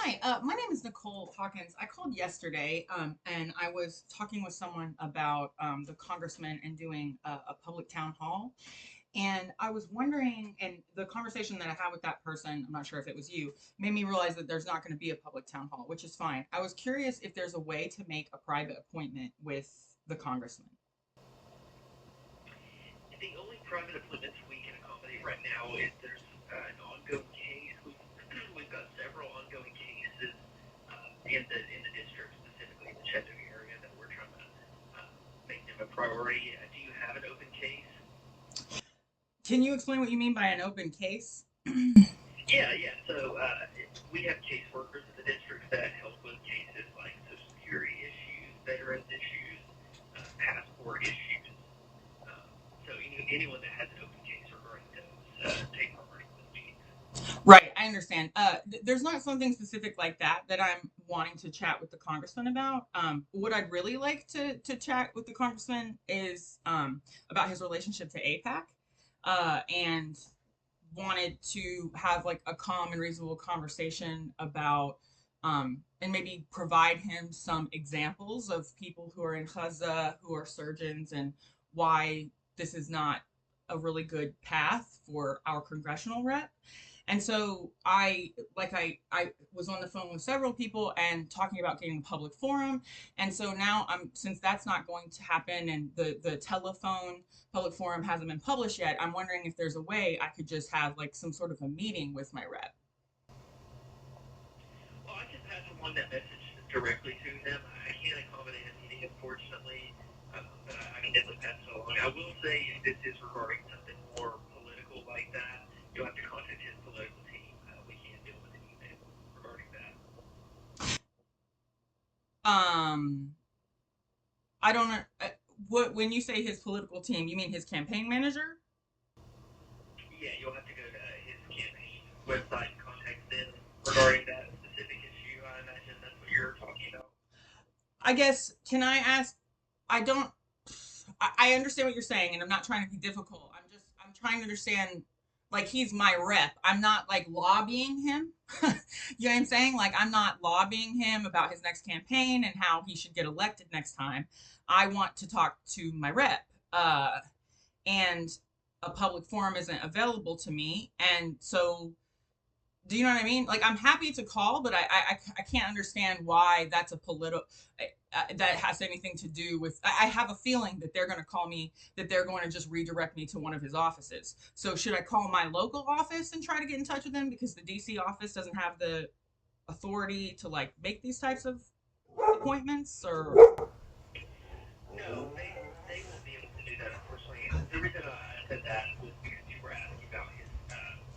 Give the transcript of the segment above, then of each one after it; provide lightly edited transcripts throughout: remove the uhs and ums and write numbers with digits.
Hi, my name is Nicole Hawkins. I called yesterday, and I was talking with someone about the congressman and doing a public town hall. And I was wondering, and the conversation that I had with that person, I'm not sure if it was you, made me realize that there's not going to be a public town hall, which is fine. I was curious if there's a way to make a private appointment with the congressman. The only private appointments we can accommodate right now is there's an ongoing case. We've got several ongoing cases in the district, specifically in the Chattanooga area, that we're trying to make them a priority. Do you have an open case? Can you explain what you mean by an open case? Yeah. So we have caseworkers in the district that help with cases like Social Security issues, veterans issues, passport issues. Um, so anyone that has an open case regarding those take priority with meetings. Right, I understand. There's not something specific like that I'm wanting to chat with the congressman about. What I'd really like to chat with the congressman is about his relationship to APAC, and wanted to have like a calm and reasonable conversation about and maybe provide him some examples of people who are in Gaza, who are surgeons, and why this is not a really good path for our congressional rep. And so I was on the phone with several people and talking about getting a public forum. And so now I'm since that's not going to happen and the telephone public forum hasn't been published yet, I'm wondering if there's a way I could just have like some sort of a meeting with my rep. Well, I can pass along that message directly to him. I can't accommodate a meeting, unfortunately, but I can definitely pass it along. I will say, if this is regarding something more political like that, you'll have to contact his political team. We can't deal with anything regarding that. Um I don't know what when you say his political team, you mean his campaign manager? Yeah, you'll have to go to his campaign website and contact them regarding that specific issue. I imagine that's what you're talking about. I guess can I ask I don't I understand what you're saying, and I'm not trying to be difficult. I'm trying to understand. Like he's my rep. I'm not like lobbying him. You know what I'm saying? Like I'm not lobbying him about his next campaign and how he should get elected next time. I want to talk to my rep. And a public forum isn't available to me, and so do you know what I mean? Like I'm happy to call, but I can't understand why that's a political that has anything to do with. I have a feeling that they're going to call me, that they're going to just redirect me to one of his offices. So should I call my local office and try to get in touch with them because the DC office doesn't have the authority to like make these types of appointments or No, they won't be able to do that, unfortunately. The reason I said that was because you were asking about his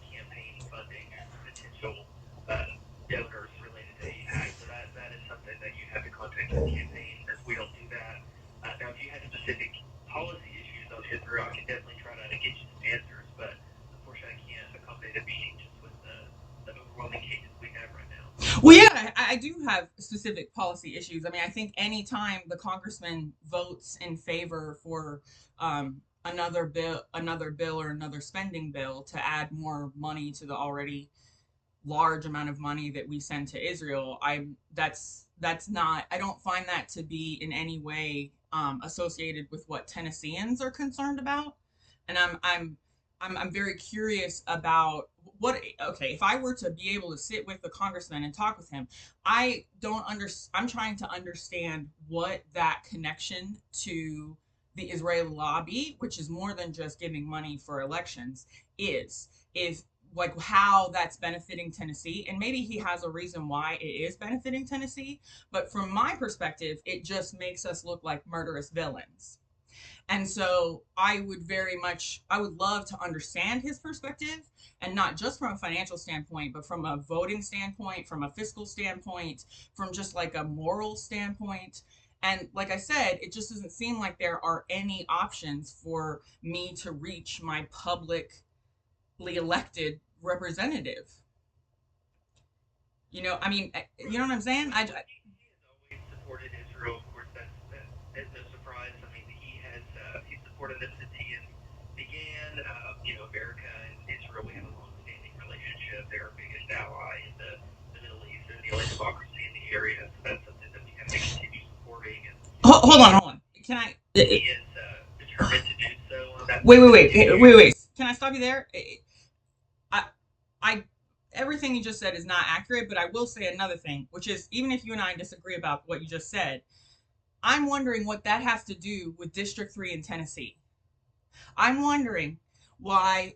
campaign funding and potential uh, donors related to APAC. So that is something that you have to contact his campaign, as we don't do that. Now, if you had specific policy issues on his route, I can definitely try to get you some answers, but unfortunately, I can't accommodate a meeting just with the overwhelming cases we have right now. well, yeah, I do have specific policy issues. I mean, I think anytime the congressman votes in favor for another bill or another spending bill to add more money to the already large amount of money that we send to Israel, that's not. I don't find that to be in any way associated with what Tennesseans are concerned about, and I'm very curious about what. Okay, if I were to be able to sit with the congressman and talk with him, I don't under. I'm trying to understand what that connection to the Israeli lobby, which is more than just giving money for elections, is like how that's benefiting Tennessee. And maybe he has a reason why it is benefiting Tennessee. But from my perspective, it just makes us look like murderous villains. And so I would love to understand his perspective, and not just from a financial standpoint, but from a voting standpoint, from a fiscal standpoint, from just like a moral standpoint. And like I said, it just doesn't seem like there are any options for me to reach my publicly elected representative. I mean, you know what I'm saying? Well, he has always supported Israel. Of course, that's no surprise. I mean, he's supported them since he began. America and Israel, we have a long-standing relationship. They're our biggest ally in the Middle East. They're the only hold on. Can I? he is determined to do so on that Wait, specific issue. wait. Can I stop you there? I, I, everything you just said is not accurate, but I will say another thing, which is even if you and I disagree about what you just said, I'm wondering what that has to do with District 3 in Tennessee. I'm wondering why.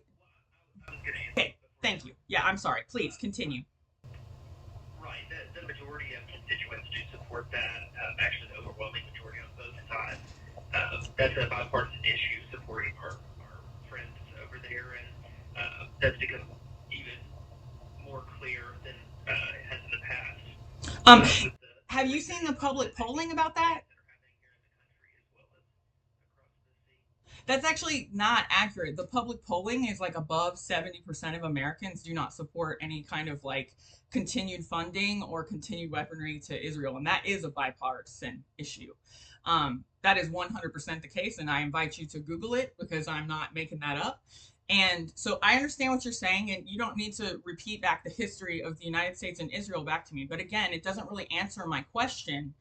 I was going to answer Okay, it before thank you. you. Yeah, I'm sorry. Please Uh, continue. right, the majority of constituents do support that. Actually, the overwhelming majority on both sides. That's a bipartisan issue supporting our friends over there, and that's become even more clear than it has in the past Um, with the have you recent seen the public polling about that? debates that are happening here in the country as well as across the sea. That's actually not accurate. The public polling is like above 70% of Americans do not support any kind of like continued funding or continued weaponry to Israel. And that is a bipartisan issue. That is 100% the case. And I invite you to Google it because I'm not making that up. And so I understand what you're saying, and you don't need to repeat back the history of the United States and Israel back to me. But again, it doesn't really answer my question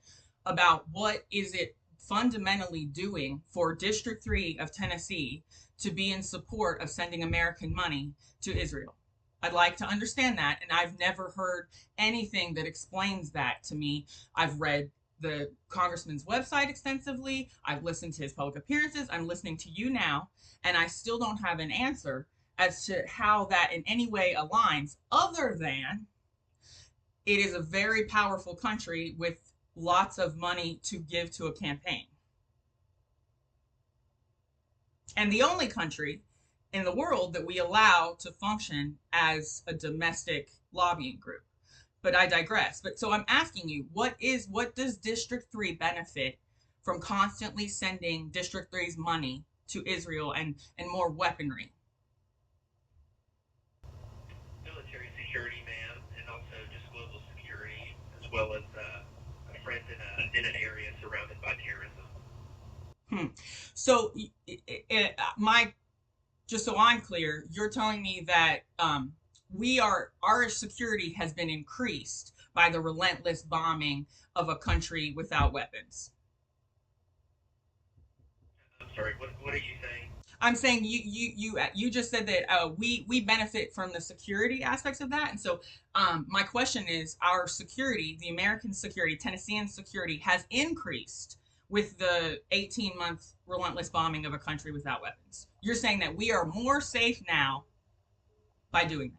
about what is it fundamentally doing for District 3 of Tennessee to be in support of sending American money to Israel. I'd like to understand that, and I've never heard anything that explains that to me. I've read the congressman's website extensively. I've listened to his public appearances. I'm listening to you now, and I still don't have an answer as to how that in any way aligns, other than it is a very powerful country with lots of money to give to a campaign. And the only country in the world that we allow to function as a domestic lobbying group. But I digress. But so I'm asking you, what does District 3 benefit from constantly sending District Three's money to Israel and more weaponry? Military security, ma'am, and also just global security, as well as a friend in an area surrounded by terrorism. Hmm. So my just so I'm clear, you're telling me that our security has been increased by the relentless bombing of a country without weapons. I'm sorry, what are you saying? I'm saying you just said that we benefit from the security aspects of that, and so my question is, our security, the American security, Tennessean security, has increased with the 18-month relentless bombing of a country without weapons. You're saying that we are more safe now by doing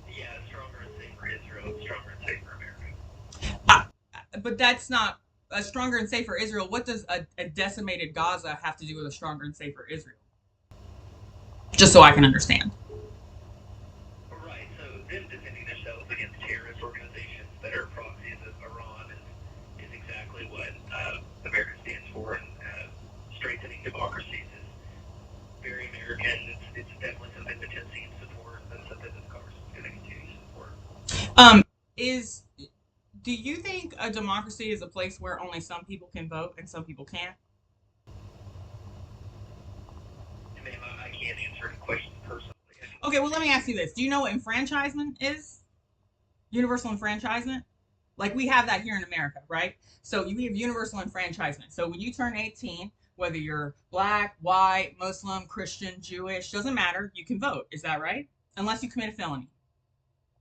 Yeah, stronger and safer Israel, stronger and safer America. that. But that's not a stronger and safer Israel. What does a decimated Gaza have to do with a stronger and safer Israel? Just so I can understand. Right, so them defending themselves against terrorist organizations that are proxies of Iran is exactly what America stands for, and strengthening democracies is very American. It's definitely something that Tennessee support. That's something that Congress is going to continue to support. Um, is do you think a democracy is a place where only some people can vote and some people can't? Ma'am, I can't answer any questions personally. I can Okay, only well, let speak me to ask you you. this: do you know what enfranchisement is? Universal enfranchisement. Like we have that here in America, right? So you have universal enfranchisement. So when you turn 18, whether you're black, white, Muslim, Christian, Jewish, doesn't matter, you can vote. Is that right? Unless you commit a felony.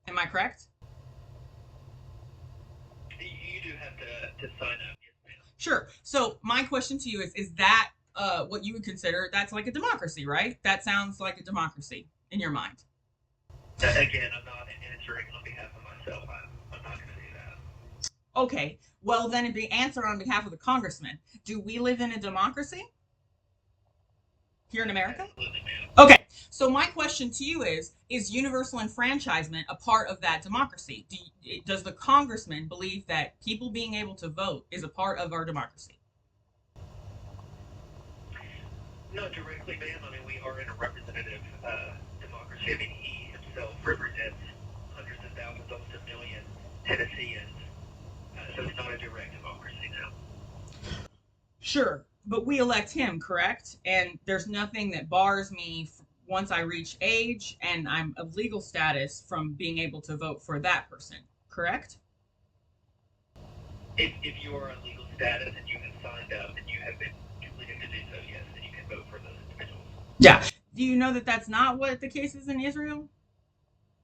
Am I correct? You do have to sign up, yes, ma'am. Sure. So my question to you is that what you would consider that's like a democracy, right? That sounds like a democracy in your mind. Again, I'm not answering on behalf of myself. I'm not going to do that. Okay. Well, then the answer on behalf of the congressman. Do we live in a democracy here in America? Absolutely, ma'am. Okay. So my question to you is universal enfranchisement a part of that democracy? Does the congressman believe that people being able to vote is a part of our democracy? Not directly, ma'am. I mean, we are in a representative democracy. I mean, he himself represents hundreds of thousands, almost a million Tennesseans. So it's not a direct democracy now. Sure, but we elect him, correct? And there's nothing that bars me once I reach age and I'm of legal status from being able to vote for that person, correct? If you are on legal status and you have signed up and you have been completed to do so, yes, then you can vote for those individuals. Yeah. Do you know that that's not what the case is in Israel?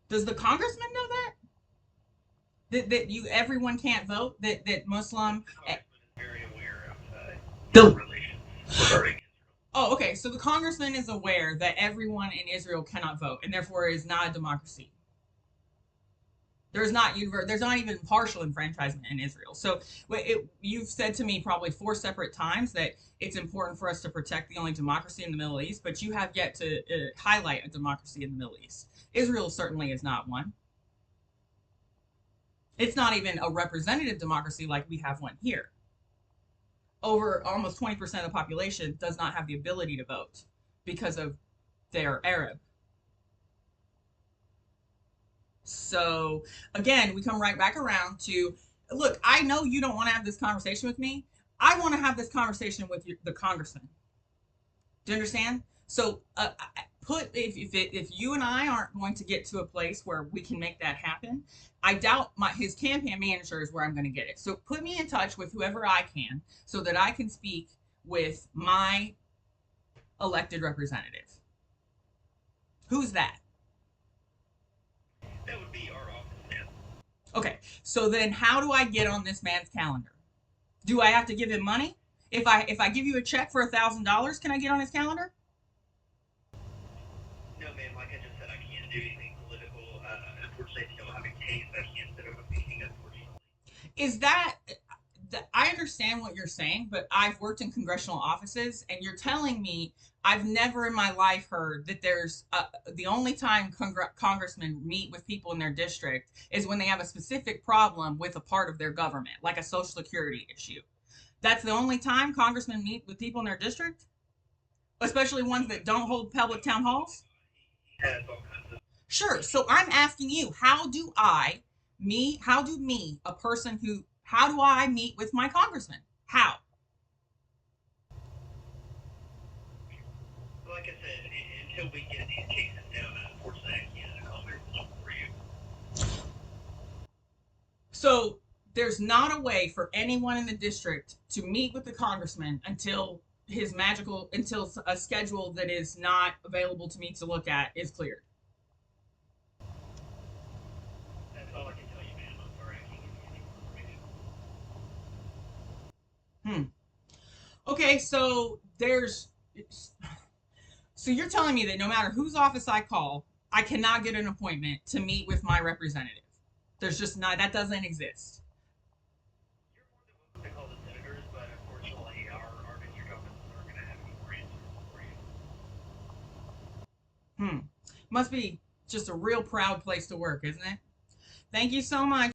Does the congressman know that? That you everyone can't vote? That Muslim. The Congressman is very aware of The relations regarding Israel. Oh, okay. So the congressman is aware that everyone in Israel cannot vote, and therefore is not a democracy. There's not even partial enfranchisement in Israel. So you've said to me probably 4 separate times that it's important for us to protect the only democracy in the Middle East, but you have yet to highlight a democracy in the Middle East. Israel certainly is not one. It's not even a representative democracy like we have one here. Over almost 20% of the population does not have the ability to vote because of they're Arab. So again, we come right back around to look, I know you don't want to have this conversation with me. I want to have this conversation with the congressman. Do you understand? So if you and I aren't going to get to a place where we can make that happen, I doubt his campaign manager is where I'm going to get it. So put me in touch with whoever I can so that I can speak with my elected representative. Who's that? That would be our office, man. Okay, so then how do I get on this man's calendar? Do I have to give him money? If I give you a check for $1,000, can I get on his calendar? No, ma'am. Like I just said, I can't do anything political. Unfortunately, if you don't have a case, I can't set up a meeting. Unfortunately. Is that I understand what you're saying, but I've worked in congressional offices, and you're telling me I've never in my life heard that there's the only time congressmen meet with people in their district is when they have a specific problem with a part of their government, like a social security issue. That's the only time congressmen meet with people in their district, especially ones that don't hold public town halls. He has all kinds of. Sure. So I'm asking you, how do I a person who how do I meet with my congressman? How? Like I said, until we get these cases down, unfortunately, I can't accommodate for you. So there's not a way for anyone in the district to meet with the congressman until a schedule that is not available to me to look at is cleared. That's all I can tell you, ma'am. I'm sorry, I can't give you any more information. Okay, so you're telling me that no matter whose office I call, I cannot get an appointment to meet with my representative. There's just not that doesn't exist. You're more than welcome to call the senators, but unfortunately, our district offices aren't going to have any more answers for you. Must be just a real proud place to work, isn't it? Thank you so much.